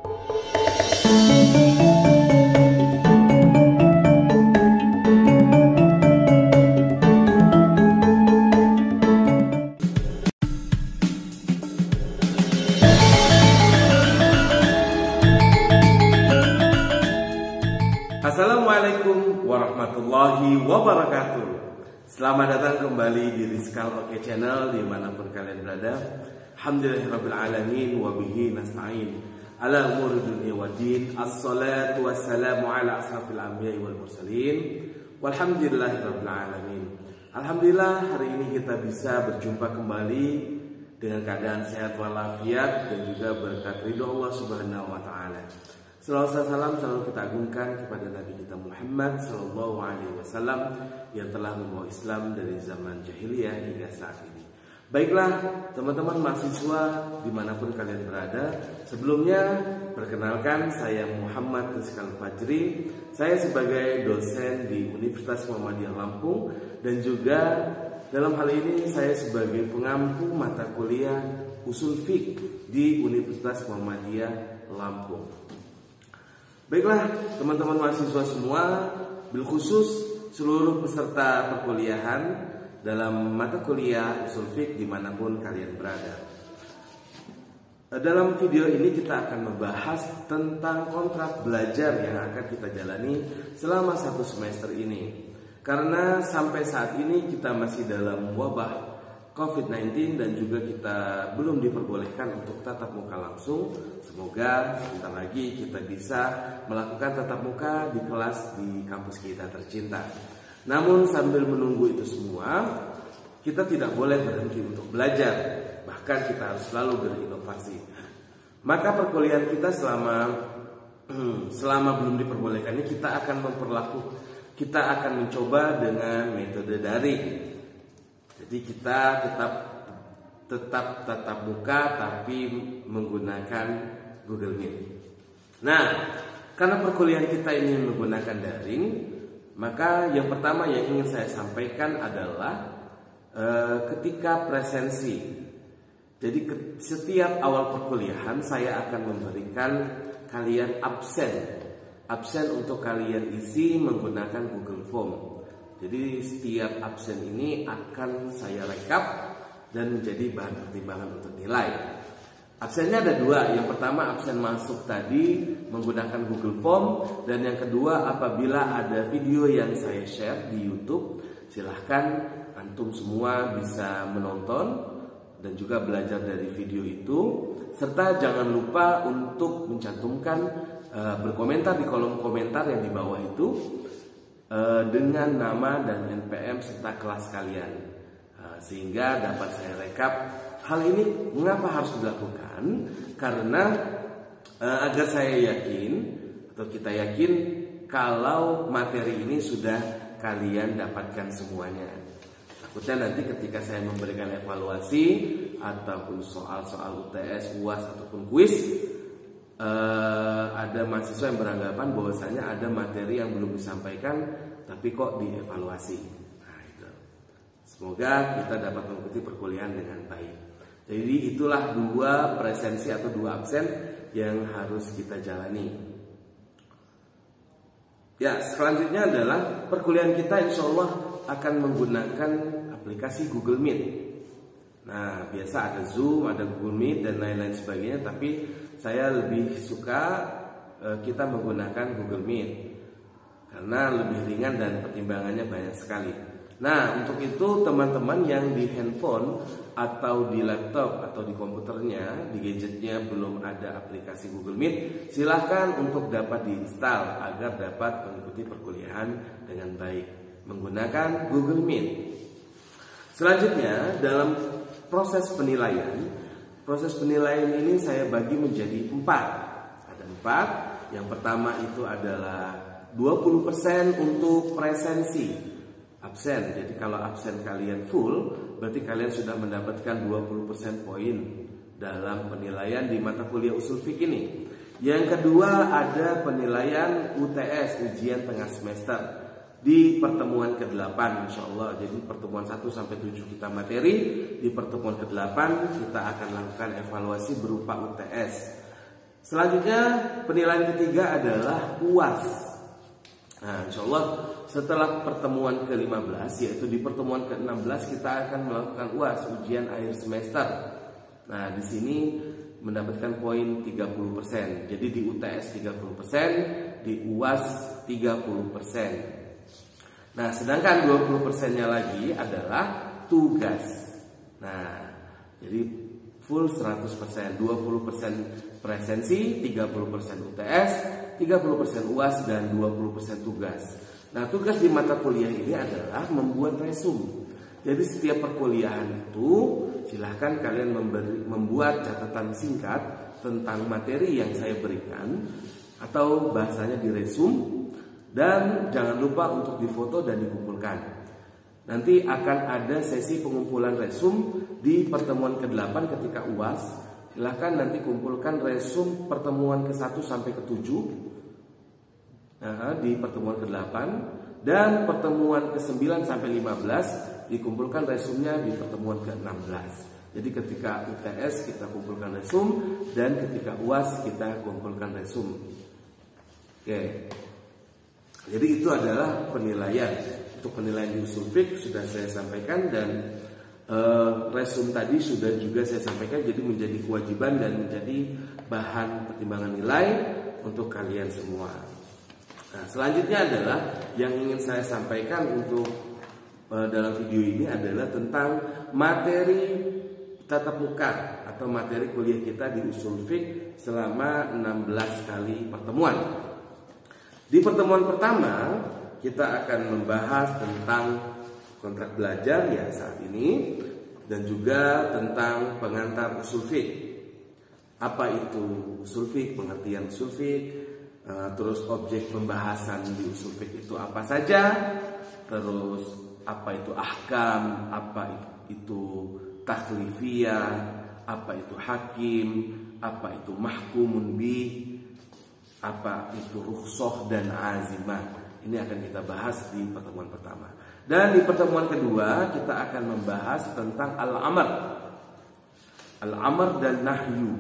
Assalamualaikum warahmatullahi wabarakatuh. Selamat datang kembali di Rizkal Oke Channel dimanapun kalian berada. Alhamdulillahirrabbilalamin wabihi nasta'in ala umuri dunia wa din. Assalatu wassalamu ala asrafil anbiya'i wal mursalin walhamdulillahirrabbilalamin. Alhamdulillah hari ini kita bisa berjumpa kembali dengan keadaan sehat walafiat dan juga berkat ridho Allah Subhanahu wa taala. Salawat salam selalu kita agungkan kepada Nabi kita Muhammad Sallallahu Alaihi Wasallam yang telah membawa Islam dari zaman jahiliyah hingga saat ini. Baiklah teman-teman mahasiswa dimanapun kalian berada. Sebelumnya perkenalkan saya Muhammad Rizkal Fajri. Saya sebagai dosen di Universitas Muhammadiyah Lampung dan juga dalam hal ini saya sebagai pengampu mata kuliah Ushul Fiqh di Universitas Muhammadiyah Lampung. Baiklah teman-teman mahasiswa semua, bilkhusus seluruh peserta perkuliahan dalam mata kuliah Ushul Fiqh dimanapun kalian berada. Dalam video ini kita akan membahas tentang kontrak belajar yang akan kita jalani selama 1 semester ini. Karena sampai saat ini kita masih dalam wabah COVID-19 dan juga kita belum diperbolehkan untuk tatap muka langsung. Semoga sebentar lagi kita bisa melakukan tatap muka di kelas di kampus kita tercinta. Namun sambil menunggu itu semua, kita tidak boleh berhenti untuk belajar. Bahkan kita harus selalu berinovasi. Maka perkuliahan kita selama belum diperbolehkan ini kita akan mencoba dengan metode daring. Jadi kita tetap tatap muka tapi menggunakan Google Meet. Nah, karena perkuliahan kita ini menggunakan daring, maka yang pertama yang ingin saya sampaikan adalah ketika presensi. Jadi setiap awal perkuliahan saya akan memberikan kalian absen untuk kalian isi menggunakan Google Form. Jadi setiap absen ini akan saya rekap dan menjadi bahan pertimbangan untuk nilai. Absennya ada 2. Yang pertama absen masuk tadi menggunakan Google Form, dan yang kedua apabila ada video yang saya share di YouTube, silahkan antum semua bisa menonton dan juga belajar dari video itu. Serta jangan lupa untuk mencantumkan berkomentar di kolom komentar yang di bawah itu dengan nama dan NPM serta kelas kalian, sehingga dapat saya rekap. Hal ini mengapa harus dilakukan? Karena agar saya yakin atau kita yakin kalau materi ini sudah kalian dapatkan semuanya. Takutnya nanti ketika saya memberikan evaluasi ataupun soal-soal UTS, UAS ataupun kuis, ada mahasiswa yang beranggapan bahwasanya ada materi yang belum disampaikan tapi kok dievaluasi. Nah, itu. Semoga kita dapat mengikuti perkuliahan dengan baik. Jadi itulah 2 presensi atau 2 absen yang harus kita jalani. Ya, selanjutnya adalah perkuliahan kita insya Allah akan menggunakan aplikasi Google Meet. Nah, biasa ada Zoom, ada Google Meet dan lain-lain sebagainya, tapi saya lebih suka kita menggunakan Google Meet karena lebih ringan dan pertimbangannya banyak sekali. Nah, untuk itu teman-teman yang di handphone atau di laptop atau di komputernya, di gadgetnya belum ada aplikasi Google Meet, silahkan untuk dapat diinstal agar dapat mengikuti perkuliahan dengan baik menggunakan Google Meet. Selanjutnya dalam proses penilaian ini saya bagi menjadi 4. Ada 4. Yang pertama itu adalah 20% untuk presensi absen. Jadi kalau absen kalian full, berarti kalian sudah mendapatkan 20% poin dalam penilaian di mata kuliah Ushul Fiqh ini. Yang kedua ada penilaian UTS, ujian tengah semester, di pertemuan ke-8 insya Allah. Jadi pertemuan 1-7 kita materi, di pertemuan ke-8 kita akan lakukan evaluasi berupa UTS. Selanjutnya penilaian ketiga adalah UAS. Nah, insya Allah setelah pertemuan ke-15, yaitu di pertemuan ke-16 kita akan melakukan UAS, ujian akhir semester. Nah, di sini mendapatkan poin 30%. Jadi di UTS 30%, di UAS 30%. Nah, sedangkan 20%-nya lagi adalah tugas. Nah, jadi full 100%, 20% presensi, 30% UTS, 30% UAS, dan 20% tugas. Nah, tugas di mata kuliah ini adalah membuat resume. Jadi setiap perkuliahan itu silahkan kalian membuat catatan singkat tentang materi yang saya berikan, atau bahasanya di resume, dan jangan lupa untuk difoto dan dikumpulkan. Nanti akan ada sesi pengumpulan resume di pertemuan ke-8 ketika UAS. Silahkan nanti kumpulkan resume pertemuan ke-1 sampai ke-7 di pertemuan ke-8, dan pertemuan ke-9 sampai 15 dikumpulkan resumnya di pertemuan ke-16. Jadi ketika UTS kita kumpulkan resume, dan ketika UAS kita kumpulkan resume. Oke. Jadi itu adalah penilaian. Untuk penilaian di usul fiqh sudah saya sampaikan, dan resume tadi sudah juga saya sampaikan. Jadi menjadi kewajiban dan menjadi bahan pertimbangan nilai untuk kalian semua. Nah, selanjutnya adalah yang ingin saya sampaikan untuk dalam video ini adalah tentang materi tatap muka atau materi kuliah kita di usul fiqh selama 16 kali pertemuan. Di pertemuan pertama kita akan membahas tentang kontrak belajar ya saat ini, dan juga tentang pengantar usul fiqh. Apa itu usul fiqh, pengertian usul fiqh, terus objek pembahasan di usul fiqh itu apa saja, terus apa itu ahkam, apa itu taklifiyah, apa itu hakim, apa itu mahkumun bih, apa itu rukhsah dan azimah. Ini akan kita bahas di pertemuan pertama. Dan di pertemuan kedua kita akan membahas tentang al-amr. Al-amr dan nahyu.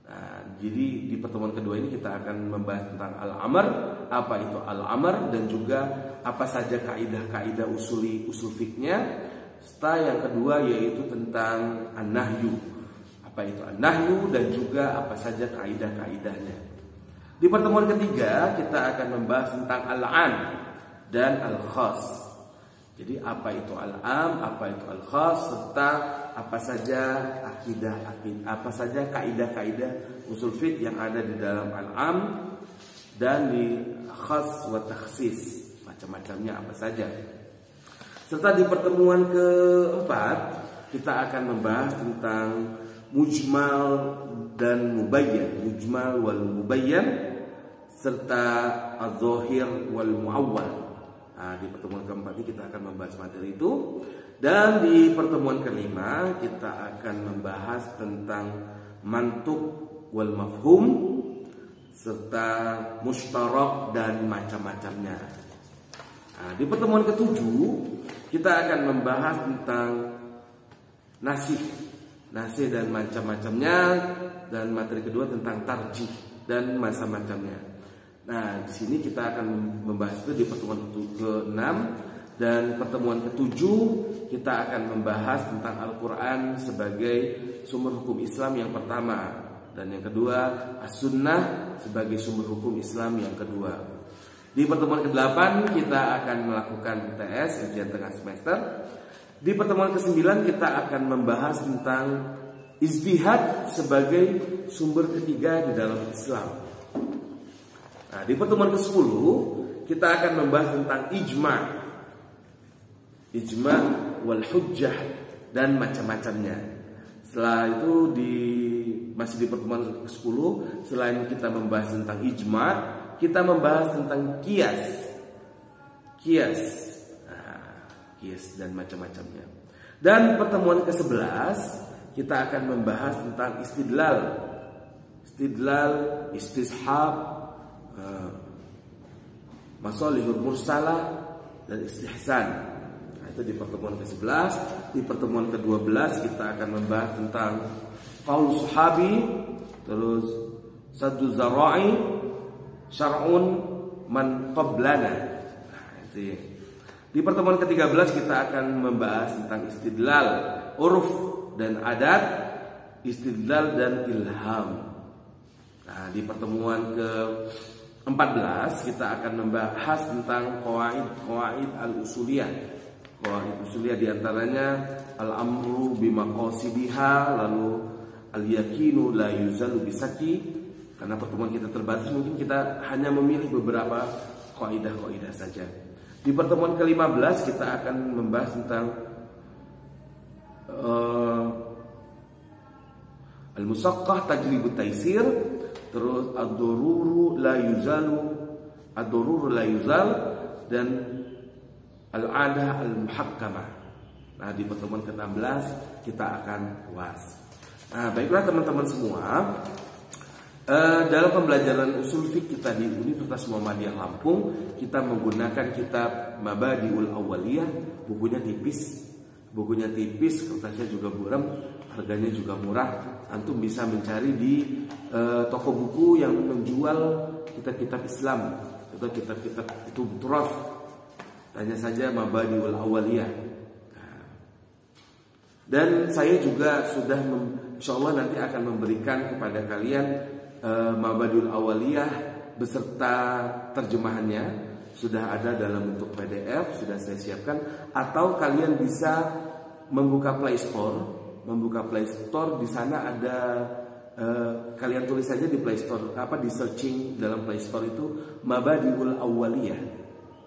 Nah, jadi di pertemuan kedua ini kita akan membahas tentang al-amr, apa itu al-amr, dan juga apa saja kaidah-kaidah usul fiqhnya. Serta yang kedua yaitu tentang an-nahyu. Apa itu an-nahyu, dan juga apa saja kaidah-kaidahnya. Di pertemuan ketiga kita akan membahas tentang al-am dan al-khas. Jadi apa itu al-am, apa itu al-khas, serta apa saja apa saja kaidah-kaidah usul fiqh yang ada di dalam al-am dan di khas wa takhsis, macam-macamnya apa saja. Serta di pertemuan keempat kita akan membahas tentang mujmal dan mubayyan, mujmal wal mubayyan, serta az-zahir wal muawwal. Nah, di pertemuan keempat ini kita akan membahas materi itu. Dan di pertemuan kelima kita akan membahas tentang mantuk wal mafhum, serta mushtarak dan macam-macamnya. Nah, di pertemuan ketujuh kita akan membahas tentang nasih dan macam-macamnya, dan materi kedua tentang tarjih dan macam-macamnya. Nah, di sini kita akan membahas itu di pertemuan ke-6, dan pertemuan ke-7 kita akan membahas tentang Al-Qur'an sebagai sumber hukum Islam yang pertama, dan yang kedua As-Sunnah sebagai sumber hukum Islam yang kedua. Di pertemuan ke-8 kita akan melakukan UTS, ujian tengah semester. Di pertemuan ke-9 kita akan membahas tentang ijtihad sebagai sumber ketiga di dalam Islam. Nah, di pertemuan ke-10 kita akan membahas tentang ijma wal hujjah dan macam-macamnya. Setelah itu masih di pertemuan ke-10, selain kita membahas tentang ijma, kita membahas tentang qiyas dan macam-macamnya. Dan pertemuan ke-11 kita akan membahas tentang istidlal, istishab, masalihul mursalah, dan istihsan. Nah, itu di pertemuan ke-11. Di pertemuan ke-12 kita akan membahas tentang qaul sahabi, terus saddu zara'i syar'un man qablana. Nah, itu. Di pertemuan ke-13 kita akan membahas tentang istidlal, uruf dan adat, istidlal dan ilham. Nah, di pertemuan ke-14 kita akan membahas tentang qawaid al-usuliyah. Qawaid usuliyah diantaranya al-amru bimaqasidiha, lalu al-yakinu la yuzalu bisaki. Karena pertemuan kita terbatas, mungkin kita hanya memilih beberapa kaidah-kaidah saja. Di pertemuan ke-15 kita akan membahas tentang al-musaqqah tajribut taisir, terus ad-dururu la yuzal, dan al-adah al-muhakkamah. Nah, di pertemuan ke-16 kita akan puas. Nah, baiklah teman-teman semua, dalam pembelajaran usul fiqh kita di Universitas Muhammadiyah Lampung, kita menggunakan kitab Mabadiul Awwaliyah. Bukunya tipis, kertasnya juga buram, harganya juga murah. Antum bisa mencari di toko buku yang menjual kitab-kitab Islam atau kitab-kitab itu turaf. Tanya saja Mabadiul Awwaliyah. Dan saya juga sudah insyaallah nanti akan memberikan kepada kalian Mabadiul Awwaliyah beserta terjemahannya, sudah ada dalam bentuk PDF, sudah saya siapkan. Atau kalian bisa membuka Play Store, di sana ada kalian tulis saja di Play Store, di searching dalam Play Store itu Mabadiul Awwaliyah.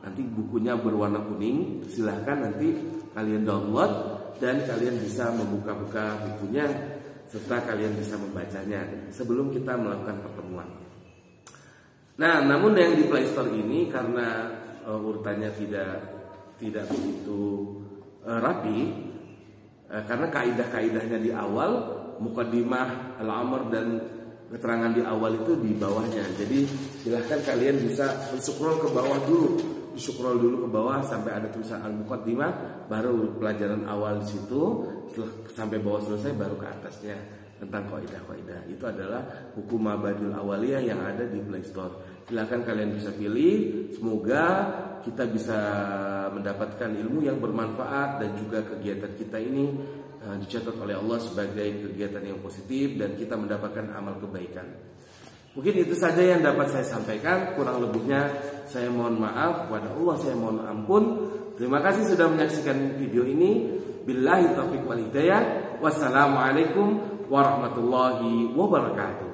Nanti bukunya berwarna kuning, silahkan nanti kalian download dan kalian bisa membuka-buka bukunya serta kalian bisa membacanya sebelum kita melakukan pertemuan. Nah, namun yang di Play Store ini karena urutannya tidak begitu rapi, karena kaidah-kaidahnya di awal, muqaddimah, al-amr dan keterangan di awal itu di bawahnya. Jadi silahkan kalian bisa scroll ke bawah dulu. Scroll dulu ke bawah sampai ada tulisan al-muqaddimah, baru pelajaran awal di situ, sampai bawah selesai baru ke atasnya tentang kaidah-kaidah. Itu adalah buku Mabadiul Awwaliyah yang ada di Play Store. Silakan kalian bisa pilih. Semoga kita bisa mendapatkan ilmu yang bermanfaat dan juga kegiatan kita ini dicatat oleh Allah sebagai kegiatan yang positif dan kita mendapatkan amal kebaikan. Mungkin itu saja yang dapat saya sampaikan. Kurang lebihnya saya mohon maaf, kepada Allah saya mohon ampun. Terima kasih sudah menyaksikan video ini. Billahi taufiq wal hidayah. Wassalamualaikum warahmatullahi wabarakatuh.